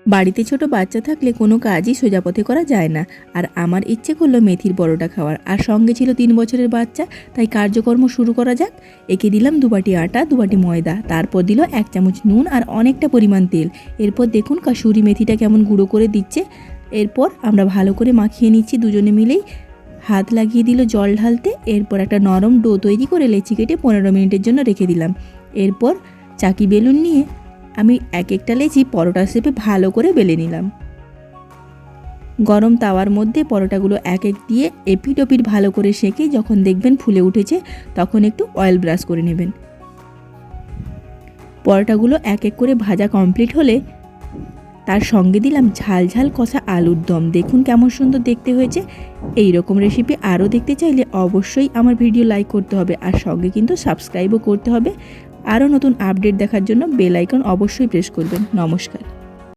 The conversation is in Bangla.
বাড়িতে ছোট বাচ্চা থাকলে কোনো কাজই সোজা পথে করা যায় না। আর আমার ইচ্ছে করলো মেথির পরোটা খাওয়ার, আর সঙ্গে ছিল 3 বছরের বাচ্চা। তাই কার্যকর্ম শুরু করা যাক। একে দিলাম 2 বাটি আটা, 2 বাটি ময়দা, তারপর দিল 1 চামচ নুন আর অনেকটা পরিমাণ তেল। এরপর দেখুন কাসুরি মেথিটা কেমন গুঁড়ো করে দিচ্ছে। এরপর আমরা ভালো করে মাখিয়ে নিচ্ছি দুজনে মিলেই। হাত লাগিয়ে দিল জল ঢালতে। এরপর একটা নরম ডো তৈরি করে লেচি কেটে 15 মিনিটের জন্য রেখে দিলাম। এরপর চাকি বেলুন নিয়ে আমি এক একটা লেচি পরোটা শেপে ভালো করে বেলে নিলাম। গরম তাওয়ার মধ্যে পরোটাগুলো এক এক দিয়ে এপিট ওপিট ভালো করে সেঁকে যখন দেখবেন ফুলে উঠেছে তখন একটু অয়েল ব্রাশ করে নেবেন। পরোটাগুলো এক এক করে ভাজা কমপ্লিট হলে তার সঙ্গে দিলাম ঝাল ঝাল কষা আলুর দম। দেখুন কেমন সুন্দর দেখতে হয়েছে। এই রকম রেসিপি আরও দেখতে চাইলে অবশ্যই আমার ভিডিও লাইক করতে হবে, আর সঙ্গে কিন্তু সাবস্ক্রাইবও করতে হবে। আরও নতুন আপডেট দেখার জন্য বেল আইকন অবশ্যই প্রেস করবেন। নমস্কার।